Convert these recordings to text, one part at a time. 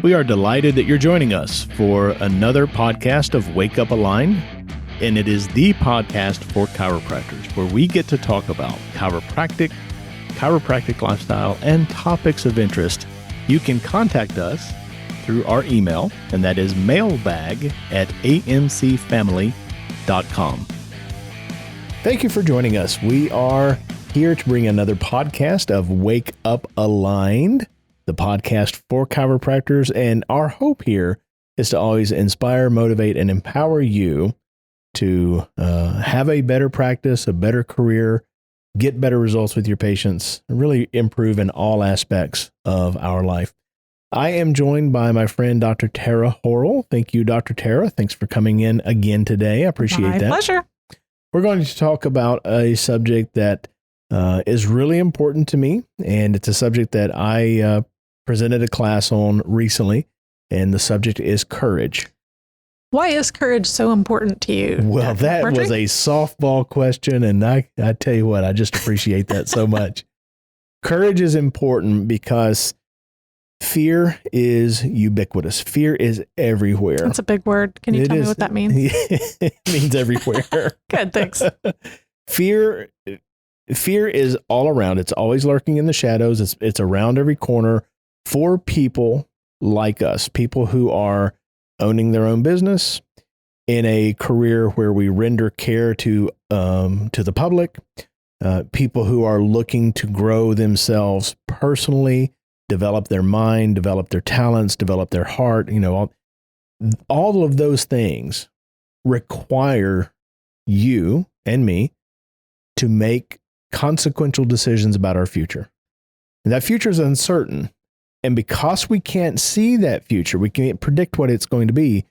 We are delighted that you're joining us for another podcast of Wake Up Aligned, and it is the podcast for chiropractors, where we get to talk about chiropractic lifestyle, and topics of interest. You can contact us through our email, and that is mailbag@amcfamily.com. Thank you for joining us. We are here to bring another podcast of Wake Up Aligned, the podcast for chiropractors. And our hope here is to always inspire, motivate, and empower you to have a better practice, a better career, get better results with your patients, and really improve in all aspects of our life. I am joined by my friend, Dr. Tara Horrall. Thank you, Dr. Tara. Thanks for coming in again today. I appreciate that. My pleasure. We're going to talk about a subject that is really important to me, and it's a subject that I presented a class on recently, and the subject is courage. Why is courage so important to you? Well, Dr. that McMurtry? was a softball question, and I tell you what, I just appreciate that so much. Courage is important because fear is ubiquitous. Fear is everywhere. That's a big word. Can you tell me what that means? It means everywhere. Good, thanks. Fear is all around. It's always lurking in the shadows. It's around every corner for people like us, people who are owning their own business in a career where we render care to the public, people who are looking to grow themselves personally, develop their mind, develop their talents, develop their heart. You know, all of those things require you and me to make consequential decisions about our future. And that future is uncertain. And because we can't see that future, we can't predict what it's going to be,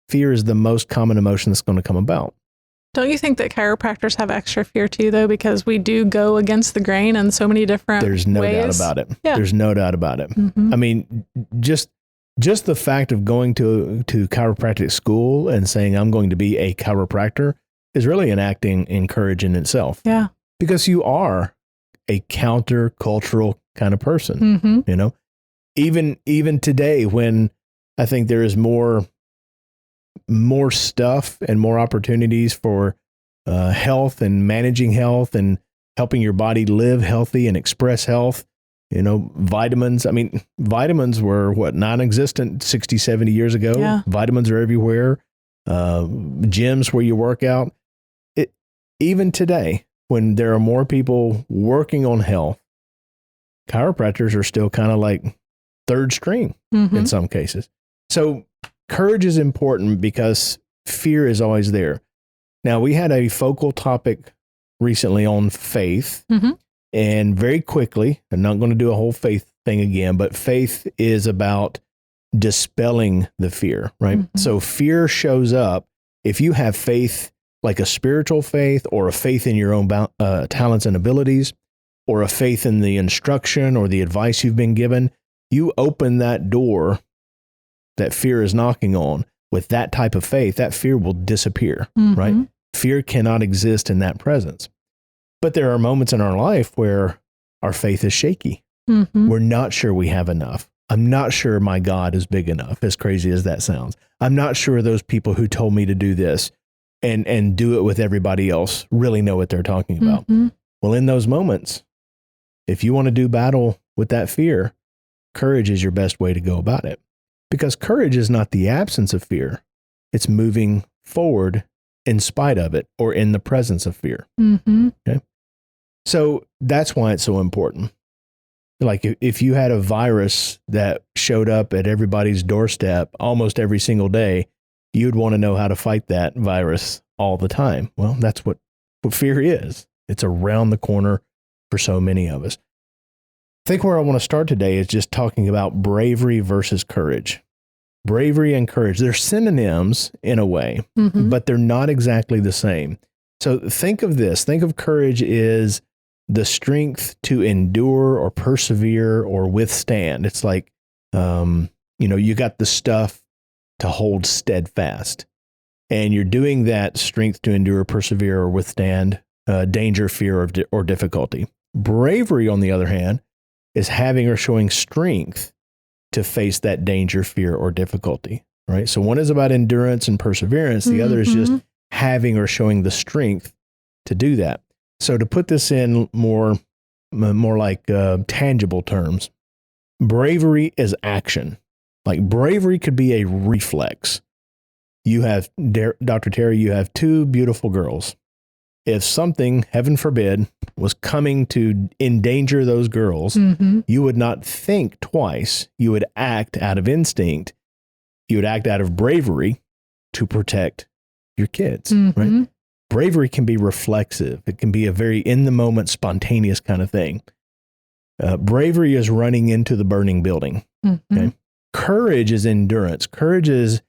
fear is the most common emotion that's going to come about. Don't you think that chiropractors have extra fear too, though, because we do go against the grain in so many different ways? There's no doubt about it. Yeah. There's no doubt about it. Mm-hmm. I mean, just the fact of going to chiropractic school and saying, I'm going to be a chiropractor, is really enacting in courage in itself. Yeah. Because you are a counter-cultural kind of person, Mm-hmm. you know? Even today, when I think there is more stuff and more opportunities for health and managing health and helping your body live healthy and express health, you know, vitamins. I mean, vitamins were non-existent 60, 70 years ago. Yeah. Vitamins are everywhere. Gyms where you work out. Even today, when there are more people working on health, chiropractors are still kind of like third string in some cases. So courage is important because fear is always there. Now, we had a focal topic recently on faith, and very quickly, I'm not going to do a whole faith thing again, but faith is about dispelling the fear, right? So fear shows up if you have faith, like a spiritual faith or a faith in your own talents and abilities, or a faith in the instruction or the advice you've been given. You open that door that fear is knocking on with that type of faith, that fear will disappear, right? Fear cannot exist in that presence. But there are moments in our life where our faith is shaky. We're not sure we have enough. I'm not sure my God is big enough, as crazy as that sounds. I'm not sure those people who told me to do this and do it with everybody else really know what they're talking about. Well, in those moments, if you want to do battle with that fear, courage is your best way to go about it. Because courage is not the absence of fear. It's moving forward in spite of it or in the presence of fear. Okay? So that's why it's so important. Like if you had a virus that showed up at everybody's doorstep almost every single day, you'd want to know how to fight that virus all the time. Well, that's what fear is. It's around the corner for so many of us. I think where I want to start today is just talking about bravery versus courage. Bravery and courage, they're synonyms in a way, but they're not exactly the same. So think of this. Think of courage is the strength to endure or persevere or withstand. It's like, you got the stuff to hold steadfast. And you're doing that strength to endure, persevere, or withstand danger, fear, or difficulty. Bravery, on the other hand, is having or showing strength to face that danger, fear, or difficulty, right? So one is about endurance and perseverance. The other is just having or showing the strength to do that. So to put this in more like tangible terms, bravery is action. Like bravery could be a reflex. You have, Dr. Terry, you have two beautiful girls. If something, heaven forbid, was coming to endanger those girls, you would not think twice. You would act out of instinct. You would act out of bravery to protect your kids, right? Bravery can be reflexive. It can be a very in-the-moment, spontaneous kind of thing. Bravery is running into the burning building. Okay? Courage is endurance. Courage is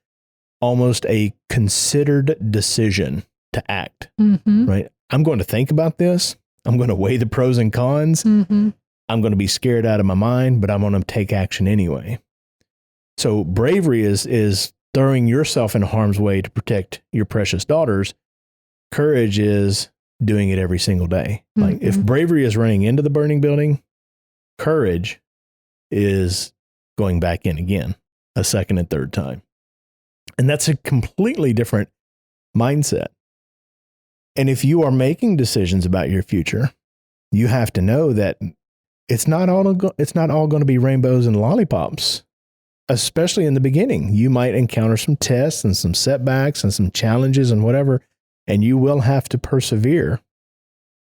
almost a considered decision to act, right? I'm going to think about this. I'm going to weigh the pros and cons. I'm going to be scared out of my mind, but I'm going to take action anyway. So bravery is throwing yourself in harm's way to protect your precious daughters. Courage is doing it every single day. Like if bravery is running into the burning building, courage is going back in again a second and third time. And that's a completely different mindset. And if you are making decisions about your future, you have to know that it's not all going to be rainbows and lollipops, especially in the beginning. You might encounter some tests and some setbacks and some challenges and whatever, and you will have to persevere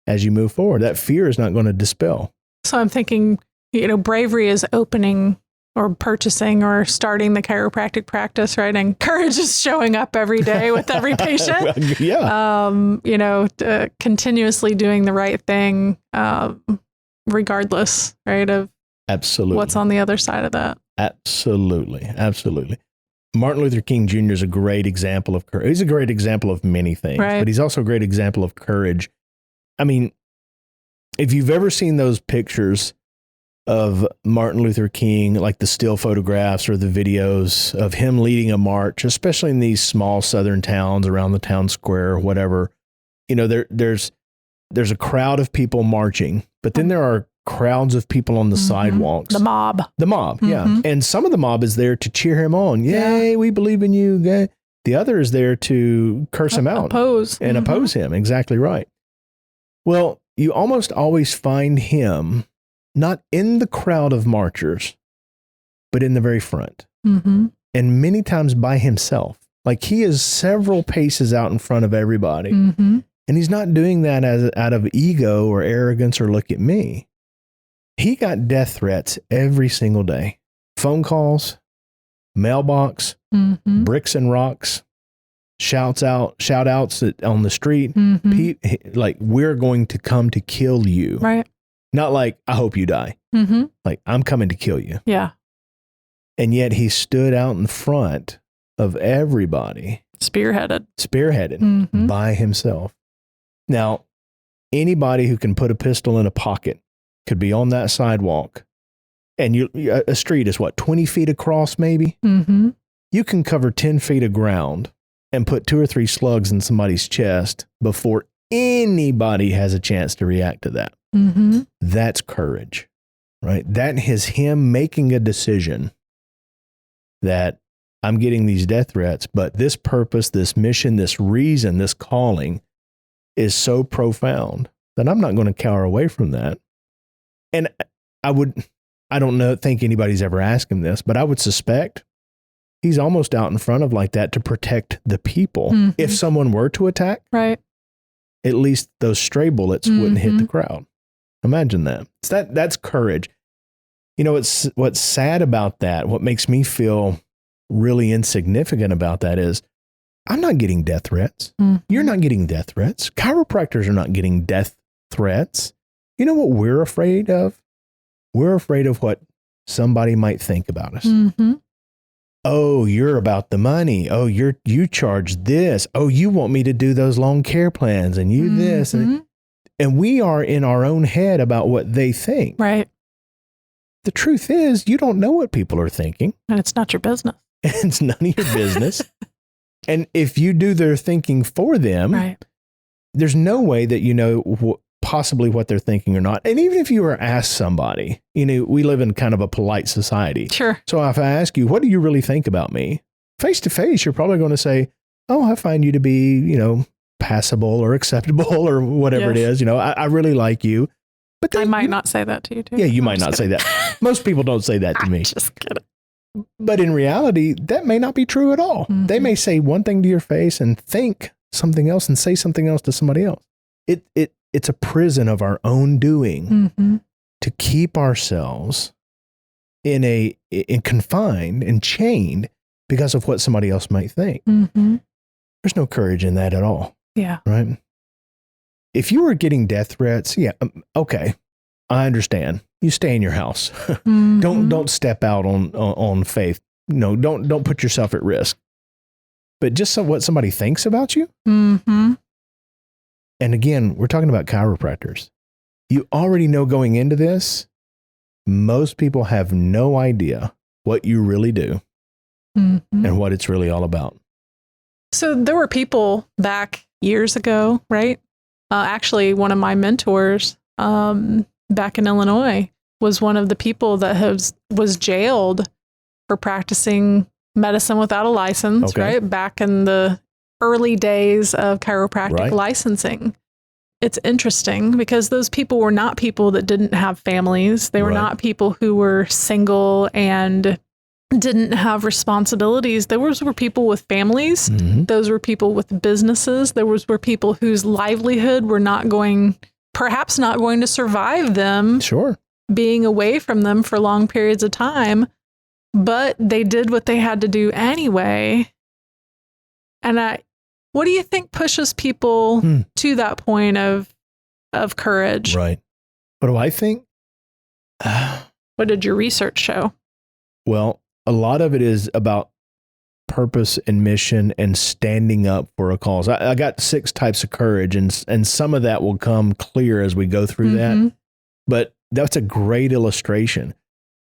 as you move forward. That fear is not going to dispel. So I'm thinking, bravery is opening or purchasing or starting the chiropractic practice, right? And courage is showing up every day with every patient. Continuously doing the right thing, regardless, right, of absolutely what's on the other side of that. Absolutely. Martin Luther King Jr. is a great example of courage. He's a great example of many things, but he's also a great example of courage. I mean, if you've ever seen those pictures of Martin Luther King, like the still photographs or the videos of him leading a march, especially in these small southern towns around the town square or whatever, there's a crowd of people marching, but then there are crowds of people on the sidewalks. The mob, yeah. And some of the mob is there to cheer him on. Yay, we believe in you. Yay. The other is there to curse him out. Oppose him. Exactly right. Well, you almost always find him not in the crowd of marchers, but in the very front. And many times by himself. Like he is several paces out in front of everybody. And he's not doing that out of ego or arrogance or look at me. He got death threats every single day. Phone calls, mailbox, bricks and rocks, shout outs on the street. Like, we're going to come to kill you. Right. Not like, I hope you die. Like, I'm coming to kill you. Yeah. And yet he stood out in front of everybody. Spearheaded by himself. Now, anybody who can put a pistol in a pocket could be on that sidewalk. And a street is 20 feet across maybe? You can cover 10 feet of ground and put 2 or 3 slugs in somebody's chest before anybody has a chance to react to that. That's courage, right? That is him making a decision that I'm getting these death threats, but this purpose, this mission, this reason, this calling is so profound that I'm not going to cower away from that. And I don't think anybody's ever asked him this, but I would suspect he's almost out in front of like that to protect the people. If someone were to attack, right, at least those stray bullets wouldn't hit the crowd. Imagine that. That's courage. What's sad about that, what makes me feel really insignificant about that is I'm not getting death threats. You're not getting death threats. Chiropractors are not getting death threats. You know what we're afraid of? We're afraid of what somebody might think about us. Oh, you're about the money. Oh, you charge this. Oh, you want me to do those long care plans and you this. And we are in our own head about what they think. Right. The truth is, you don't know what people are thinking. And it's not your business. It's none of your business. And if you do their thinking for them, right, there's no way that possibly what they're thinking or not. And even if you were asked somebody, we live in kind of a polite society. Sure. So if I ask you, what do you really think about me? Face to face, you're probably going to say, oh, I find you to be, passable or acceptable or whatever it is. I really like you. But I might not say that to you too. Yeah, you might not say that. Most people don't say that to me. Just kidding. But in reality, that may not be true at all. Mm-hmm. They may say one thing to your face and think something else and say something else to somebody else. It's a prison of our own doing to keep ourselves in confined and chained because of what somebody else might think. Mm-hmm. There's no courage in that at all. Yeah. Right. If you were getting death threats, okay, I understand. You stay in your house. Mm-hmm. Don't step out on faith. No, don't put yourself at risk. But just what somebody thinks about you. Mm-hmm. And again, we're talking about chiropractors. You already know going into this, most people have no idea what you really do and what it's really all about. So there were people back years ago, right? Actually, one of my mentors back in Illinois was one of the people that was jailed for practicing medicine without a license, right? Back in the early days of chiropractic licensing. It's interesting because those people were not people that didn't have families. They were not people who were single and didn't have responsibilities. Those were people with families. Mm-hmm. Those were people with businesses. Were people whose livelihood were perhaps not going to survive them being away from them for long periods of time, but they did what they had to do anyway. And what do you think pushes people to that point of courage? Right. What do I think? What did your research show? Well, a lot of it is about purpose and mission and standing up for a cause. I got 6 types of courage, and some of that will come clear as we go through that. But that's a great illustration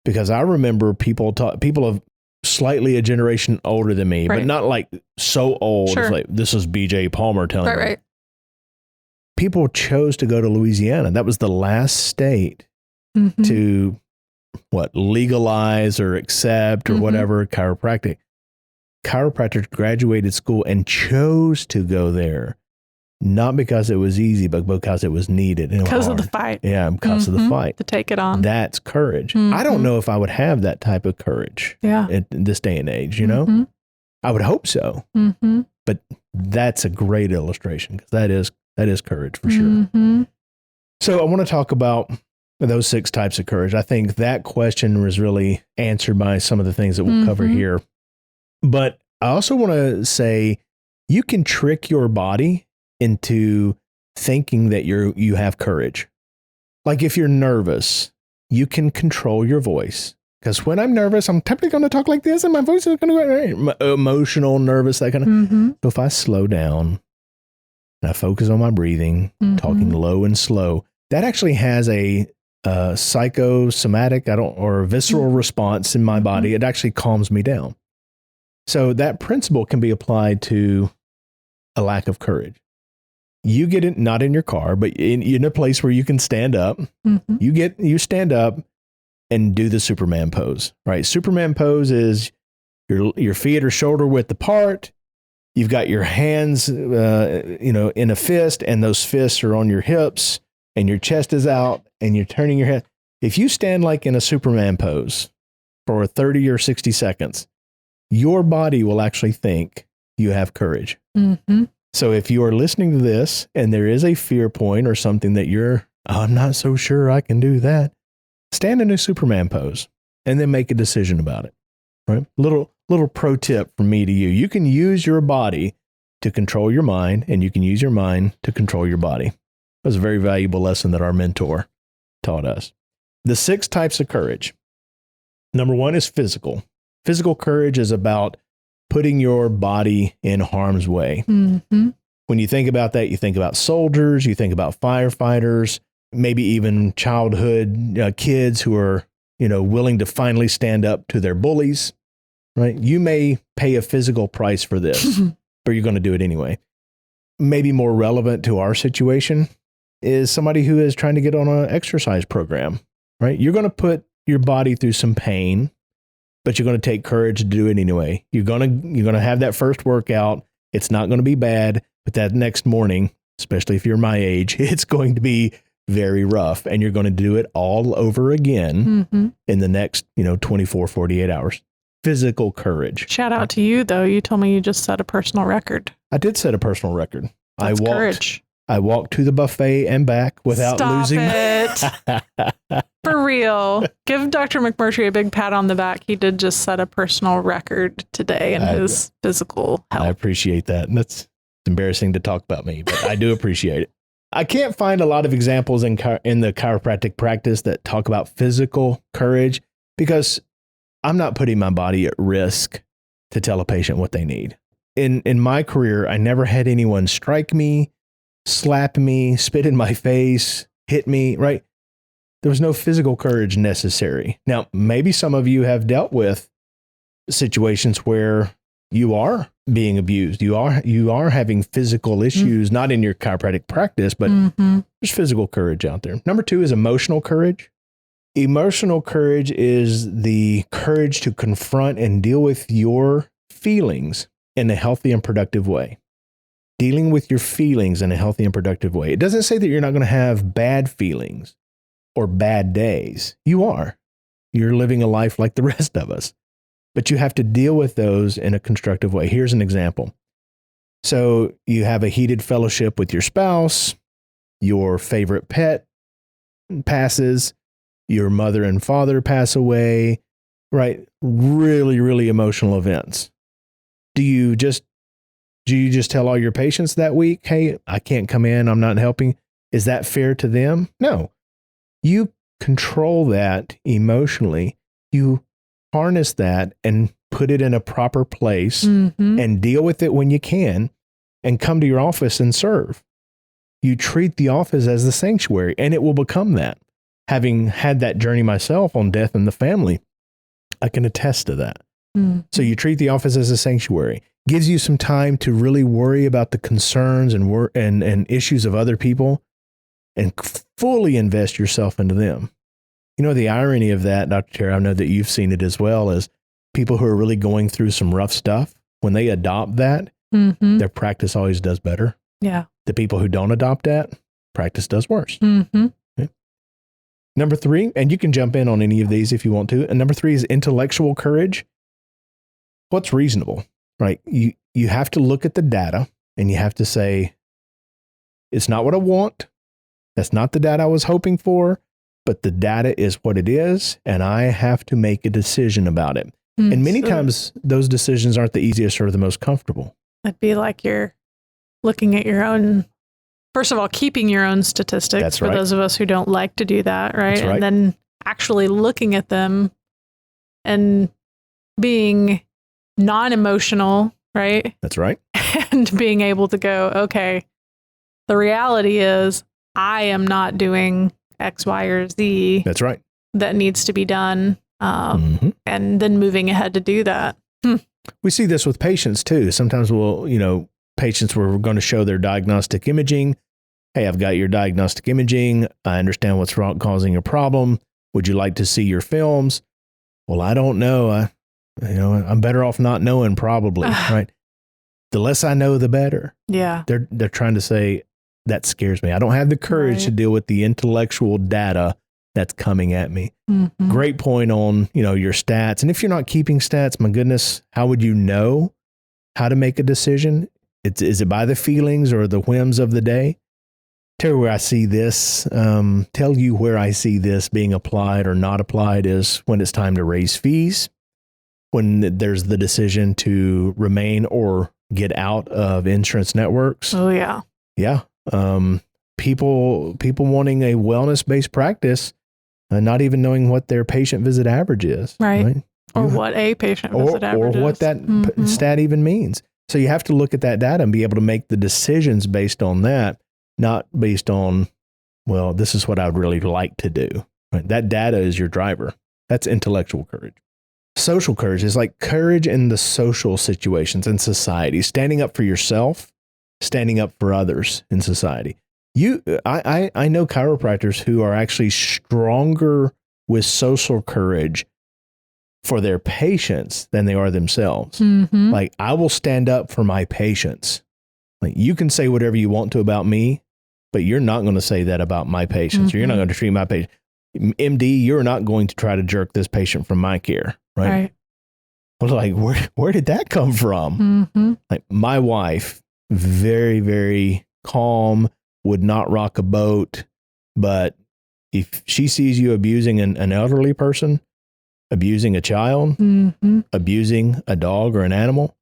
because I remember people of slightly a generation older than me, but not like so old. It's like, this is BJ Palmer telling me. Right. People chose to go to Louisiana. That was the last state to legalize or accept or whatever chiropractic. Chiropractors graduated school and chose to go there, not because it was easy, but because it was needed. Because of the fight. Yeah, because of the fight. To take it on. That's courage. I don't know if I would have that type of courage in this day and age, I would hope so. But that's a great illustration because that is courage for sure. So I want to talk about those 6 types of courage. I think that question was really answered by some of the things that we'll cover here. But I also want to say you can trick your body into thinking that you have courage. Like if you're nervous, you can control your voice. Because when I'm nervous, I'm typically going to talk like this and my voice is going to go emotional, nervous, that kind of. So if I slow down and I focus on my breathing, talking low and slow, that actually has a psychosomatic or visceral response in my body. It actually calms me down. So that principle can be applied to a lack of courage. You get it not in your car, but in a place where you can stand up. You stand up and do the Superman pose, right? Superman pose is your feet are shoulder width apart. You've got your hands, in a fist, and those fists are on your hips, and your chest is out, and you're turning your head. If you stand like in a Superman pose for 30 or 60 seconds, your body will actually think you have courage. So if you are listening to this and there is a fear point or something that I'm not so sure I can do that, stand in a Superman pose and then make a decision about it. Right? Little pro tip from me to you. You can use your body to control your mind, and you can use your mind to control your body. That was a very valuable lesson that our mentor taught us. The 6 types of courage. Number 1 is physical. Physical courage is about putting your body in harm's way. When you think about that, you think about soldiers, you think about firefighters, maybe even childhood kids who are, willing to finally stand up to their bullies, right? You may pay a physical price for this, but you're going to do it anyway. Maybe more relevant to our situation, is somebody who is trying to get on an exercise program, right? You're going to put your body through some pain, but you're going to take courage to do it anyway. You're going to have that first workout. It's not going to be bad, but that next morning, especially if you're my age, it's going to be very rough, and you're going to do it all over again in the next, 24, 48 hours. Physical courage. Shout out to you, though. You told me you just set a personal record. I did set a personal record. That's courage. I walked to the buffet and back without losing. It. For real. Give Dr. McMurtry a big pat on the back. He did just set a personal record today in his physical health. I appreciate that. And that's embarrassing to talk about me, but I do appreciate it. I can't find a lot of examples in the chiropractic practice that talk about physical courage, because I'm not putting my body at risk to tell a patient what they need. In my career, I never had anyone strike me, slap me, spit in my face, hit me, right? There was no physical courage necessary. Now, maybe some of you have dealt with situations where you are being abused. You are having physical issues, not in your chiropractic practice, but there's physical courage out there. Number 2 is emotional courage. Emotional courage is the courage to confront and deal with your feelings in a healthy and productive way. Dealing with your feelings in a healthy and productive way. It doesn't say that you're not going to have bad feelings or bad days. You are. You're living a life like the rest of us. But you have to deal with those in a constructive way. Here's an example. So you have a heated fellowship with your spouse, your favorite pet passes, your mother and father pass away, right? Really, really emotional events. Do you just tell all your patients that week, hey, I can't come in, I'm not helping? Is that fair to them? No. You control that emotionally. You harness that and put it in a proper place and deal with it when you can, and come to your office and serve. You treat the office as the sanctuary, and it will become that. Having had that journey myself on death in the family, I can attest to that. So you treat the office as a sanctuary. Gives you some time to really worry about the concerns and issues of other people, and fully invest yourself into them. You know, the irony of that, Dr. Terry, I know that you've seen it as well, is people who are really going through some rough stuff, when they adopt that, their practice always does better. Yeah. The people who don't adopt that, practice does worse. Okay. Number 3, and you can jump in on any of these if you want to. And number 3 is intellectual courage. What's reasonable, right? You have to look at the data and you have to say, it's not what I want. That's not the data I was hoping for. But the data is what it is, and I have to make a decision about it. And many times those decisions aren't the easiest or the most comfortable. It'd be like you're looking at your own, first of all, keeping your own statistics. That's for right. those of us who don't like to do that, right? That's right. And then actually looking at them and being non-emotional, right? That's right. And being able to go, okay, the reality is I am not doing X, Y, or Z. That's right. That needs to be done. And then moving ahead to do that. We see this with patients too. Sometimes patients were going to show their diagnostic imaging. Hey, I've got your diagnostic imaging. I understand what's wrong, causing your problem. Would you like to see your films? Well, I don't know. I'm better off not knowing, probably, right? The less I know, the better. Yeah. They're trying to say, that scares me. I don't have the courage to deal with the intellectual data that's coming at me. Great point on, your stats. And if you're not keeping stats, my goodness, how would you know how to make a decision? Is it by the feelings or the whims of the day? Tell you where I see this being applied or not applied is when it's time to raise fees, when there's the decision to remain or get out of insurance networks. Oh, yeah. Yeah. People wanting a wellness-based practice and not even knowing what their patient visit average is. Right. Or what a patient visit average is. Or what that stat even means. So you have to look at that data and be able to make the decisions based on that, not based on, well, this is what I would really like to do. Right? That data is your driver. That's intellectual courage. Social courage is like courage in the social situations in society, standing up for yourself, standing up for others in society. I know chiropractors who are actually stronger with social courage for their patients than they are themselves. Mm-hmm. Like, I will stand up for my patients. Like, you can say whatever you want to about me, but you're not going to say that about my patients. Or you're not going to treat my patient. MD, you're not going to try to jerk this patient from my care. Right. I was like, where did that come from? Mm-hmm. Like, my wife, very, very calm, would not rock a boat. But if she sees you abusing an elderly person, abusing a child, abusing a dog or an animal,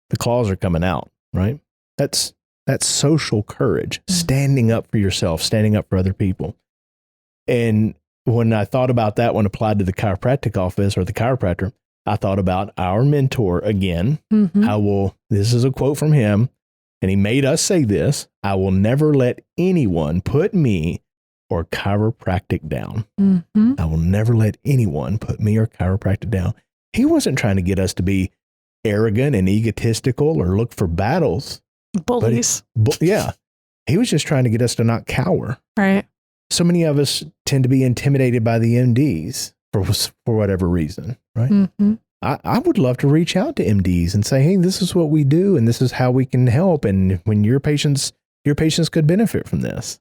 the claws are coming out, right? That's social courage, standing up for yourself, standing up for other people. And when I thought about that when applied to the chiropractic office or the chiropractor, I thought about our mentor again. This is a quote from him, and he made us say this: I will never let anyone put me or chiropractic down. I will never let anyone put me or chiropractic down. He wasn't trying to get us to be arrogant and egotistical or look for battles. Bullies. Yeah. He was just trying to get us to not cower. Right. So many of us tend to be intimidated by the MDs for whatever reason, right? I would love to reach out to MDs and say, hey, this is what we do and this is how we can help. And when your patients could benefit from this.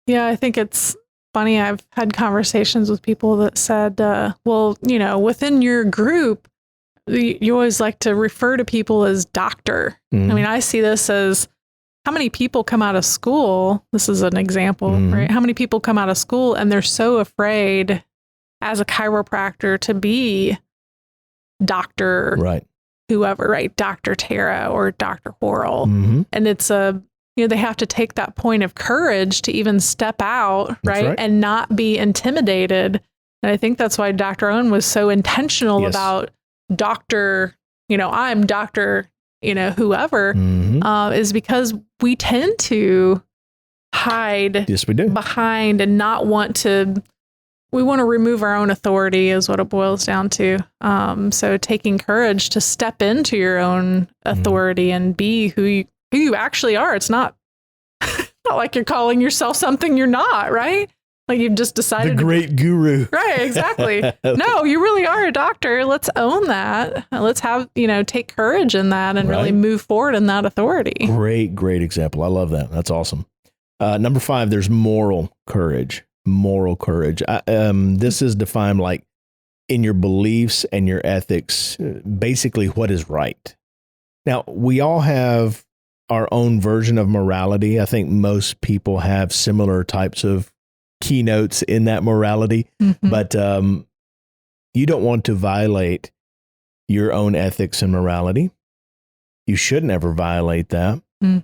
Yeah, I think it's funny. I've had conversations with people that said, well, within your group, you always like to refer to people as doctor. I mean, I see this as how many people come out of school. This is an example, right? How many people come out of school and they're so afraid as a chiropractor to be Dr. Right. Whoever, right? Dr. Tara or Dr. Horrall. And it's they have to take that point of courage to even step out, right? And not be intimidated. And I think that's why Dr. Owen was so intentional about doctor, I'm Dr. Whoever, is because we tend to hide behind and not want to, we want to remove our own authority is what it boils down to. So taking courage to step into your own authority and be who you actually are. It's not like you're calling yourself something you're not, right? Like you've just decided. The great guru. Right, exactly. No, you really are a doctor. Let's own that. Let's have, take courage in that and really move forward in that authority. Great example. I love that. That's awesome. Number 5, there's moral courage. Moral courage. This is defined like in your beliefs and your ethics, basically what is right. Now, we all have our own version of morality. I think most people have similar types of keynotes in that morality, but you don't want to violate your own ethics and morality. You should never violate that. And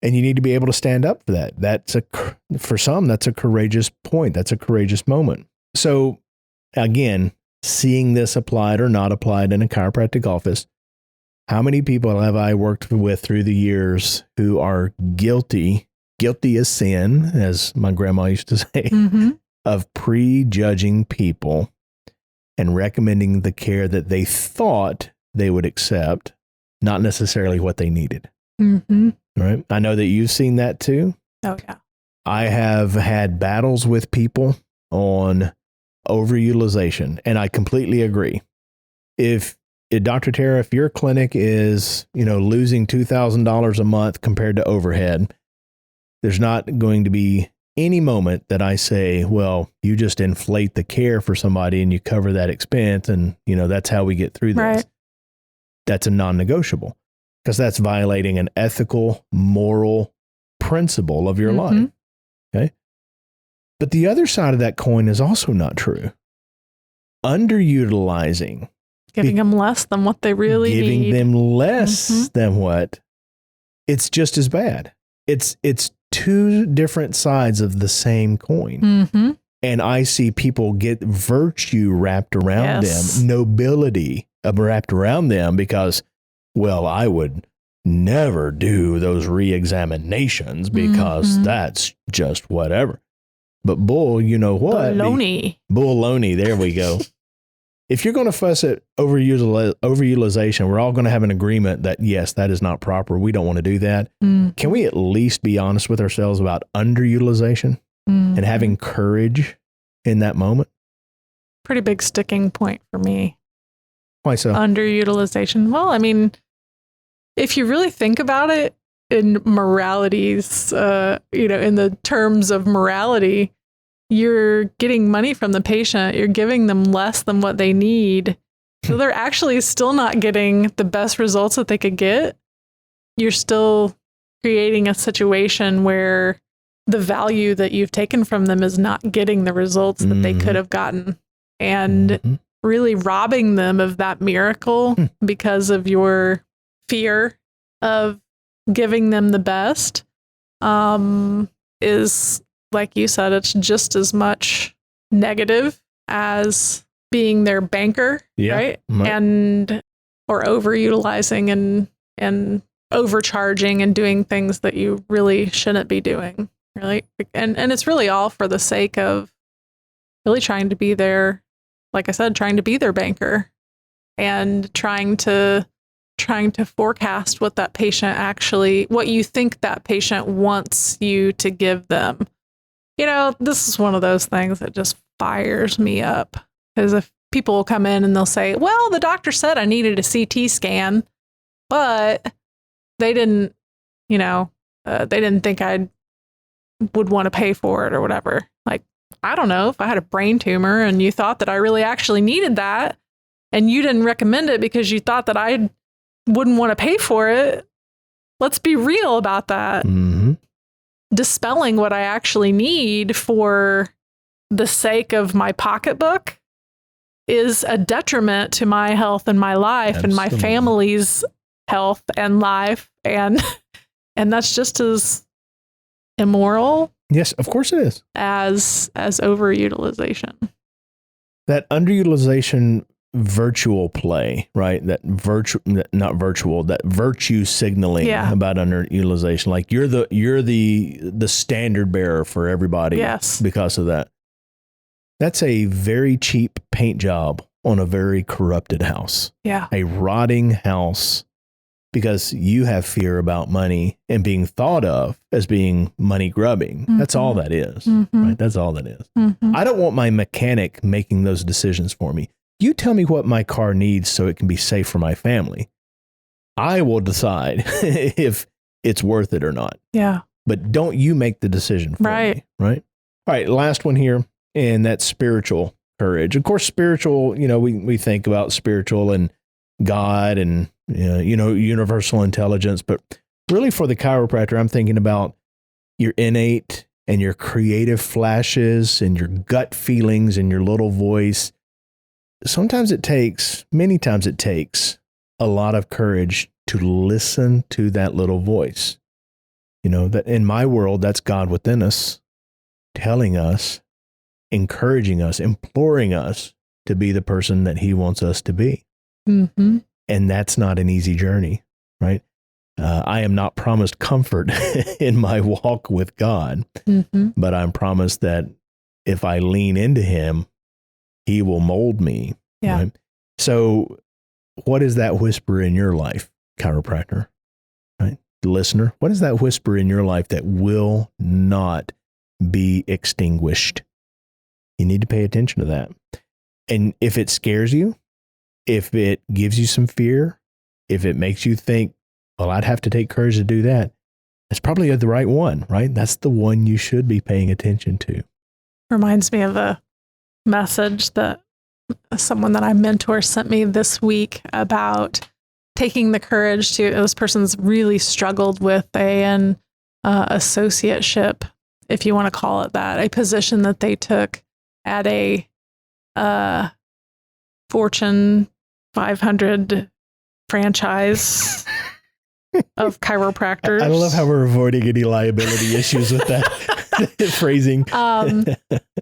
you need to be able to stand up for that. For some, that's a courageous point. That's a courageous moment. So again, seeing this applied or not applied in a chiropractic office, how many people have I worked with through the years who are guilty as sin, as my grandma used to say, of prejudging people and recommending the care that they thought they would accept, not necessarily what they needed. Right? I know that you've seen that too. Oh, yeah. I have had battles with people on overutilization, and I completely agree. If Dr. Tara, if your clinic is, losing $2,000 a month compared to overhead, there's not going to be any moment that I say, well, you just inflate the care for somebody and you cover that expense. And, that's how we get through this. Right. That's a non-negotiable because that's violating an ethical, moral principle of your life. Okay. But the other side of that coin is also not true. Underutilizing. Giving them less than what they really need. Giving them less than what, it's just as bad. It's two different sides of the same coin. And I see people get virtue wrapped around them, nobility wrapped around them because, well, I would never do those re-examinations because that's just whatever. But bull, you know what? Baloney. Baloney. There we go. if you're going to fuss at overutilization, we're all going to have an agreement that, yes, that is not proper. We don't want to do that. Can we at least be honest with ourselves about underutilization and having courage in that moment? Pretty big sticking point for me. Why so? Underutilization. Well, I mean, if you really think about it in moralities, in the terms of morality, you're getting money from the patient. You're giving them less than what they need. So they're actually still not getting the best results that they could get. You're still creating a situation where the value that you've taken from them is not getting the results that they could have gotten. And really robbing them of that miracle because of your fear of giving them the best is, like you said, it's just as much negative as being their banker, right? And or overutilizing and overcharging and doing things that you really shouldn't be doing, really. And it's really all for the sake of really trying to be their, like I said, trying to be their banker and trying to forecast what that patient actually, what you think that patient wants you to give them. This is one of those things that just fires me up, because if people will come in and they'll say, well, the doctor said I needed a CT scan, but they didn't, they didn't think I would want to pay for it or whatever. Like, I don't know, if I had a brain tumor and you thought that I really actually needed that and you didn't recommend it because you thought that I wouldn't want to pay for it. Let's be real about that. Dispelling what I actually need for the sake of my pocketbook is a detriment to my health and my life and my family's health and life. And that's just as immoral. Yes, of course it is. As overutilization. That underutilization virtual play, right? That virtue signaling about underutilization. Like you're the standard bearer for everybody because of that. That's a very cheap paint job on a very corrupted house. Yeah. A rotting house because you have fear about money and being thought of as being money grubbing. That's all that is, right? That's all that is. I don't want my mechanic making those decisions for me. You tell me what my car needs so it can be safe for my family. I will decide if it's worth it or not. Yeah. But don't you make the decision for me, right? All right, last one here, and that's spiritual courage. Of course, spiritual, we think about spiritual and God and, universal intelligence, but really for the chiropractor, I'm thinking about your innate and your creative flashes and your gut feelings and your little voice. Many times it takes a lot of courage to listen to that little voice. That in my world, that's God within us, telling us, encouraging us, imploring us to be the person that he wants us to be. And that's not an easy journey, right? I am not promised comfort in my walk with God, but I'm promised that if I lean into him, he will mold me. Yeah. Right? So what is that whisper in your life, chiropractor? Right? Listener, what is that whisper in your life that will not be extinguished? You need to pay attention to that. And if it scares you, if it gives you some fear, if it makes you think, well, I'd have to take courage to do that, it's probably the right one, right? That's the one you should be paying attention to. Reminds me of a message that someone that I mentor sent me this week about taking the courage to, this person's really struggled with an associateship, if you want to call it that, a position that they took at a Fortune 500 franchise of chiropractors. I love how we're avoiding any liability issues with that phrasing. And,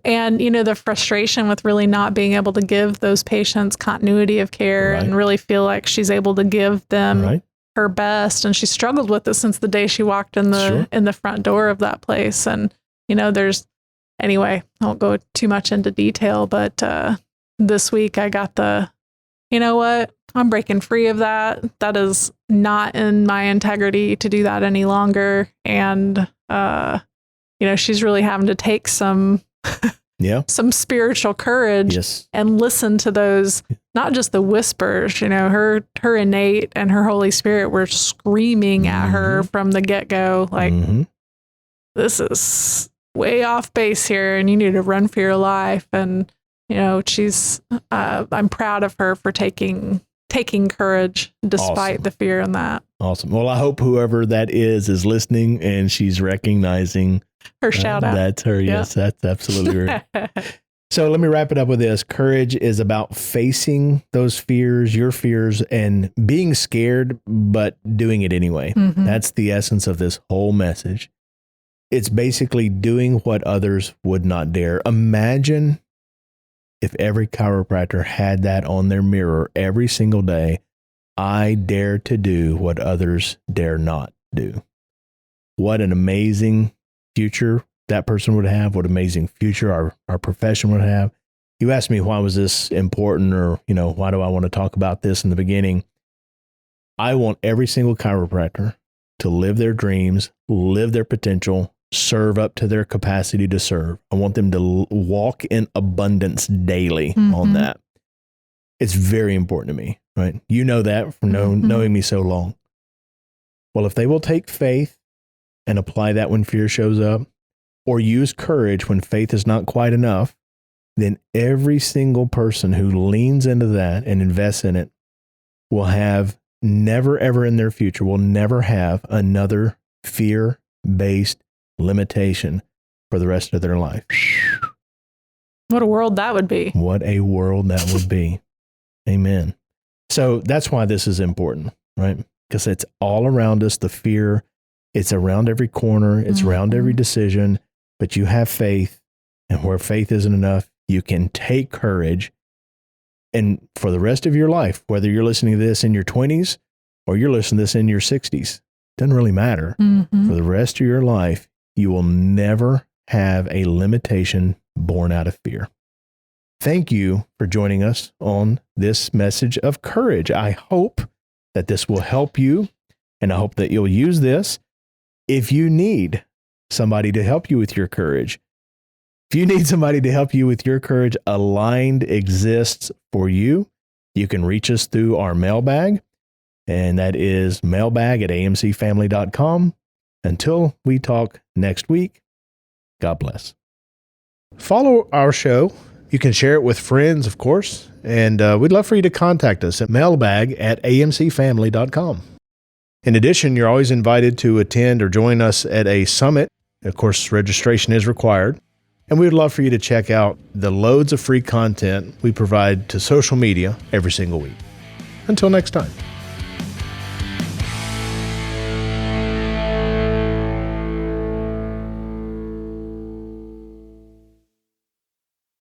the frustration with really not being able to give those patients continuity of care and really feel like she's able to give them her best. And she struggled with it since the day she walked in the front door of that place. And, anyway, I won't go too much into detail, but this week I got you know what? I'm breaking free of that. That is not in my integrity to do that any longer. And, she's really having to take some spiritual courage and listen to those, not just the whispers, her innate and her Holy Spirit were screaming at her from the get-go, like, this is way off base here and you need to run for your life. And, she's, I'm proud of her for taking courage despite the fear in that. Awesome. Well, I hope whoever that is listening and she's recognizing her shout out. That's her. Yeah. Yes, that's absolutely right. So let me wrap it up with this. Courage is about facing those fears, your fears, and being scared, but doing it anyway. That's the essence of this whole message. It's basically doing what others would not dare. Imagine if every chiropractor had that on their mirror every single day. I dare to do what others dare not do. What an amazing future that person would have. What amazing future our profession would have. You asked me, why was this important? Or, why do I want to talk about this in the beginning? I want every single chiropractor to live their dreams, live their potential, serve up to their capacity to serve. I want them to walk in abundance daily on that. It's very important to me, right? You know that from knowing me so long. Well, if they will take faith and apply that when fear shows up, or use courage when faith is not quite enough, then every single person who leans into that and invests in it will have never, ever in their future, will never have another fear-based limitation for the rest of their life. What a world that would be. What a world that would be. Amen. So that's why this is important, right? Because it's all around us, the fear. It's around every corner. It's around every decision. But you have faith, and where faith isn't enough, you can take courage. And for the rest of your life, whether you're listening to this in your 20s or you're listening to this in your 60s, doesn't really matter. For the rest of your life, you will never have a limitation born out of fear. Thank you for joining us on this message of courage. I hope that this will help you, and I hope that you'll use this. If you need somebody to help you with your courage, if you need somebody to help you with your courage, Aligned exists for you. You can reach us through our mailbag, and that is mailbag@amcfamily.com. Until we talk next week, God bless. Follow our show. You can share it with friends, of course, and we'd love for you to contact us at mailbag@amcfamily.com. In addition, you're always invited to attend or join us at a summit. Of course, registration is required. And we would love for you to check out the loads of free content we provide to social media every single week. Until next time.